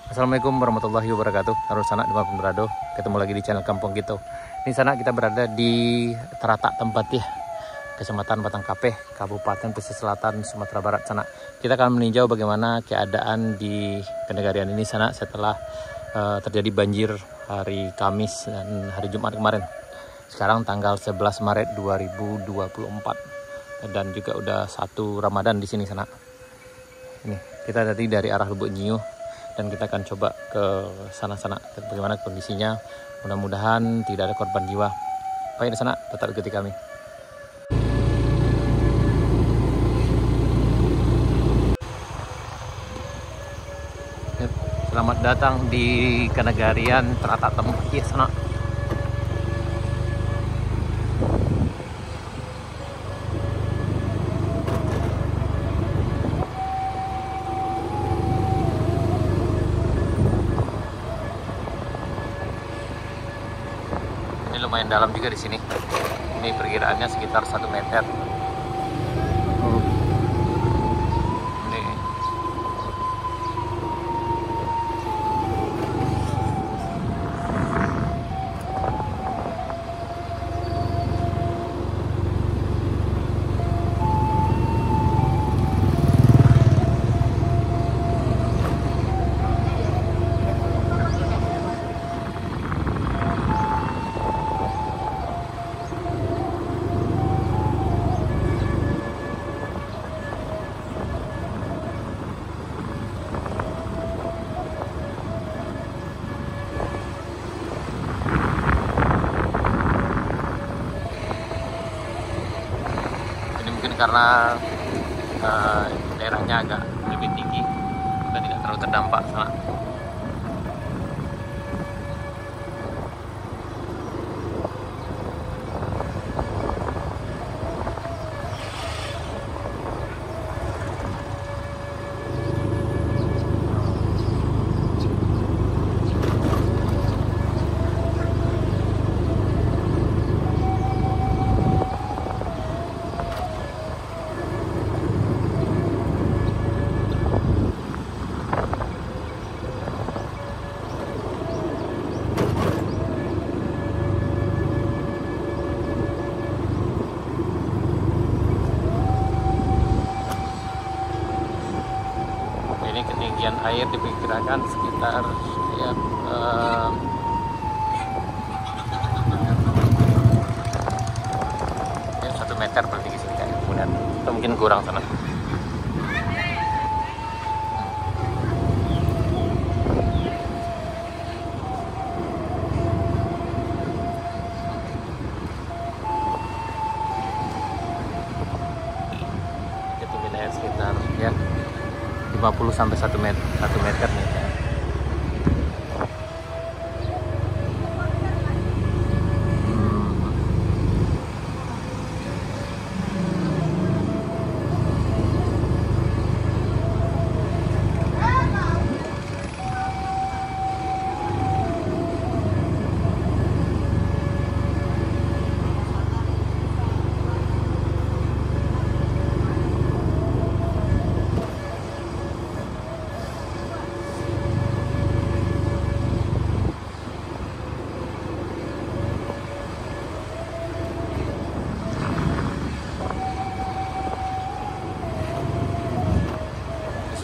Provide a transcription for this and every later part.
Assalamualaikum warahmatullahi wabarakatuh. Harus sanak dimanapun berada. Ketemu lagi di channel Kampung Kita. Ini sana kita berada di Teratak tempat ya, Kecamatan Batang Kapeh, Kabupaten Pesisir Selatan, Sumatera Barat sana. Kita akan meninjau bagaimana keadaan di kenegarian ini sana setelah terjadi banjir hari Kamis dan hari Jumat kemarin. Sekarang tanggal 11 Maret 2024 dan juga udah 1 Ramadan di sini sana. Ini kita tadi dari arah Lubuk Nyiu dan kita akan coba ke sana-sana bagaimana kondisinya. Mudah-mudahan tidak ada korban jiwa. Baik di sana, tetap ikuti kami. Selamat datang di kenegarian Teratak tempat ya sana. Lumayan dalam juga di sini. Ini perkiraannya sekitar 1 meter. Ini karena daerahnya agak lebih tinggi dan tidak terlalu terdampak sana. Ketinggian air diperkirakan sekitar ya, 1 meter berarti di sini kan, kemudian atau mungkin kurang sana. Ketinggian air sekitar ya 50 sampai 1 meter nih ya.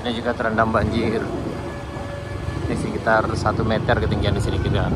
Ini juga terendam banjir. Ini sekitar 1 meter ketinggian di sini kita.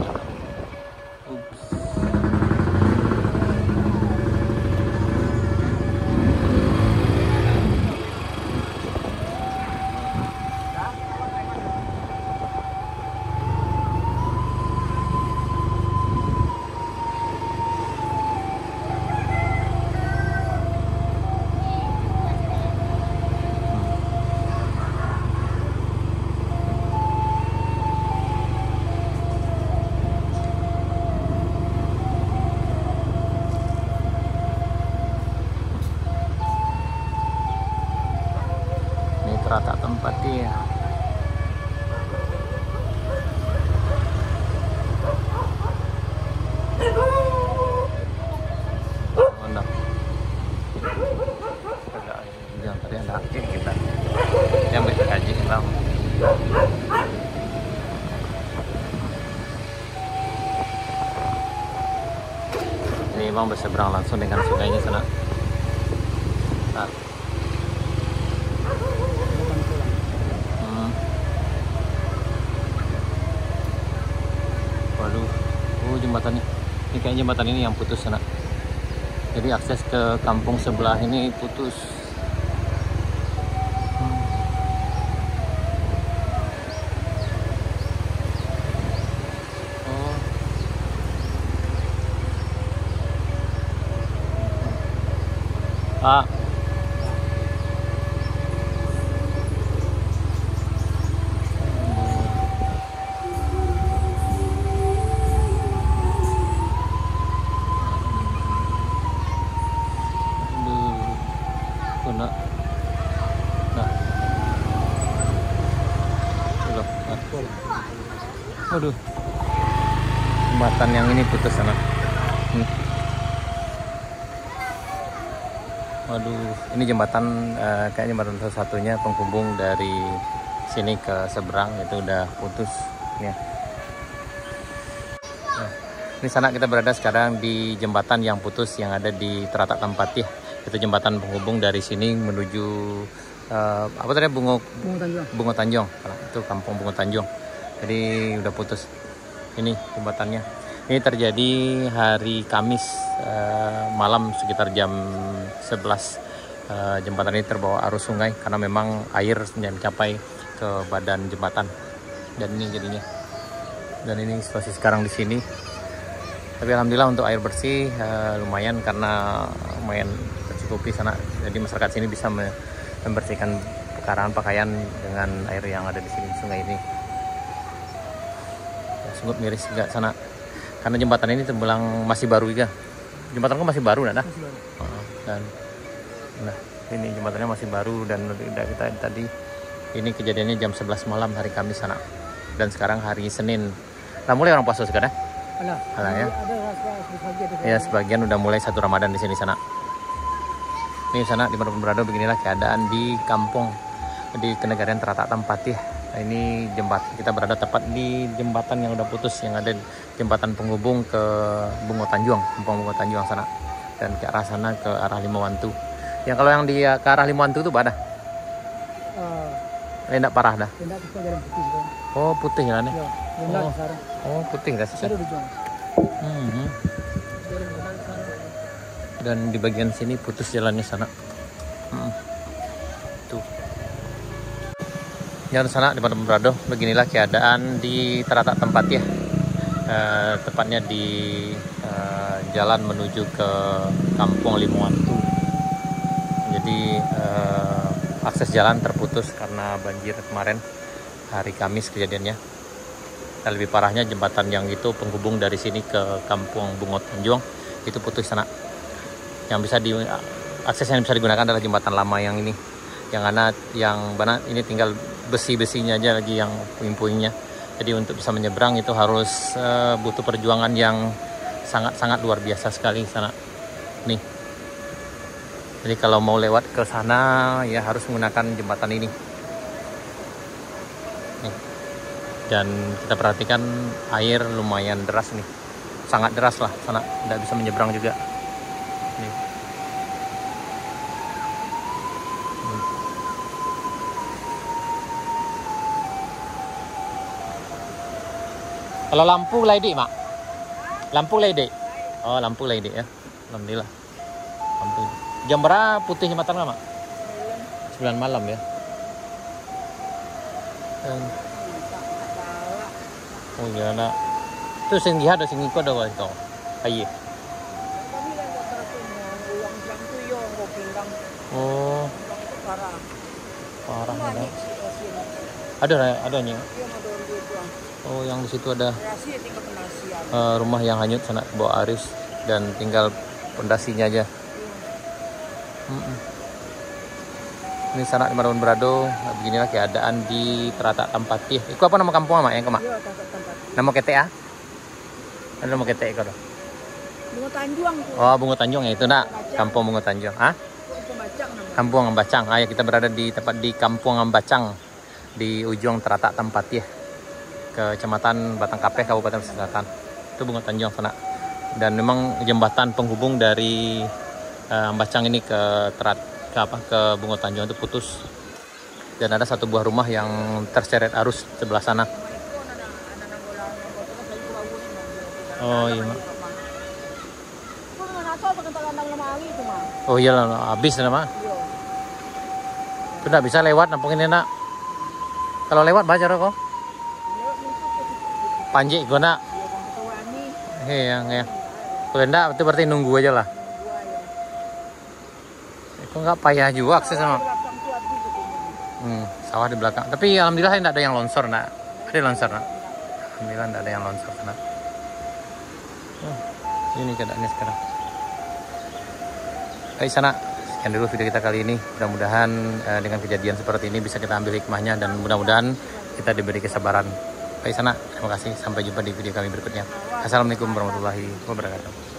memang berseberang langsung dengan sungainya sana. Nah. Waduh, jembatan ini kayaknya jembatan ini yang putus sana. Jadi akses ke kampung sebelah ini putus. Pak. Nah. Aduh. Jembatan yang ini putus sana. Waduh, ini jembatan kayak jembatan satu-satunya penghubung dari sini ke seberang itu udah putus ya. Nah, ini sana kita berada sekarang di jembatan yang putus yang ada di Teratak tempat ya. Itu jembatan penghubung dari sini menuju apa tadi Bungo Tanjung. Itu kampung Bungo Tanjung. Jadi udah putus. Ini jembatannya. Ini terjadi hari Kamis malam sekitar jam 11. Jembatan ini terbawa arus sungai karena memang air mencapai ke badan jembatan. Dan ini jadinya. Dan ini situasi sekarang di sini. Tapi alhamdulillah untuk air bersih lumayan karena lumayan tercukupi sana. Jadi masyarakat sini bisa membersihkan pekarangan pakaian dengan air yang ada di sini sungai ini. Ya, sungguh miris juga sana. Karena jembatan ini terbilang masih baru juga. Jembatan masih baru, nah. Dan nah, ini jembatannya masih baru dan udah kita tadi ini kejadiannya jam 11 malam hari Kamis sana. Dan sekarang hari Senin. Nah, mulai orang puasa sekarang? Alah ya. Ya, sebagian udah mulai 1 Ramadan di sini sana. Ini sana di mana berada beginilah keadaan di kampung di Kenegarian Teratak tempat ya. Nah, ini jembatan kita berada tepat di jembatan yang udah putus yang ada jembatan penghubung ke Bungo Tanjung, kampung Bungo Tanjung sana dan ke arah sana ke arah Limawantu. Yang kalau yang di ke arah Limawantu itu pada? Enggak parah dah. Oh, putih jalannya. Oh, putih dah sih. Dan di bagian sini putus jalannya sana. Tuh. Jalan sana di mana berada, beginilah keadaan di Teratak tempat ya. Tepatnya di jalan menuju ke kampung Limawantu. Jadi akses jalan terputus karena banjir kemarin hari Kamis kejadiannya. Dan lebih parahnya jembatan yang itu penghubung dari sini ke kampung Bungo Tanjung itu putus sana. Yang bisa akses yang bisa digunakan adalah jembatan lama yang ini. Yang mana ini tinggal besi-besinya aja lagi yang puing-puingnya. Jadi untuk bisa menyeberang itu harus butuh perjuangan yang sangat-sangat luar biasa sekali sana. Nih. Jadi kalau mau lewat ke sana ya harus menggunakan jembatan ini. Nih. Dan kita perhatikan air lumayan deras nih. Sangat deras lah sana, tidak bisa menyeberang juga. Nih. Kalau lampu ledi, Mak. Lampu ledi. Oh, lampu ledi ya. Alhamdulillah. Lampu. Jam berapa putih jembatan nggak, Mak? 9 malam ya. Oh iya nak. Itu sing lihat ada sing ikut ada wah itu. Aye. Oh. Parah ada. Adanya. Oh, yang di situ ada rumah yang hanyut sana bawah arus dan tinggal pondasinya aja. Ini sana di Marun Berado. Beginilah keadaan di Teratak tempat ya. Itu apa nama kampung Mak yang kemak? Nama KTA? Ada nama KTA itu? Bungo Tanjung. Oh, Bungo Tanjung ya itu nak. Kampung Bungo Tanjung. Ah? Kampung Ambacang. Ah, ya kita berada di tempat di Kampung Ambacang di ujung Teratak tempat ya. Kecamatan Batang Kapeh, Kabupaten Selatan. Itu Bungo Tanjung sana. Dan memang jembatan penghubung dari Ambacang ini ke Bungo Tanjung itu putus. Dan ada satu buah rumah yang terseret arus sebelah sana. Oh iya. Oh iya lah, habis nama. Itu nggak bisa lewat nampung ini nak. Kalau lewat baca kok. Panji gue nak. Iya. Kalau enggak itu berarti nunggu aja lah. Kok nggak payah juga akses sama. Sawah di belakang. Tapi alhamdulillah tidak ada yang longsor nak. Ada longsor nak. Alhamdulillah tidak ada yang longsor nak. Ini keadaannya sekarang. Baik sana. Sekian dulu video kita kali ini. Mudah-mudahan dengan kejadian seperti ini bisa kita ambil hikmahnya dan mudah-mudahan kita diberi kesabaran. Baik sana. Terima kasih. Sampai jumpa di video kami berikutnya. Assalamualaikum warahmatullahi wabarakatuh.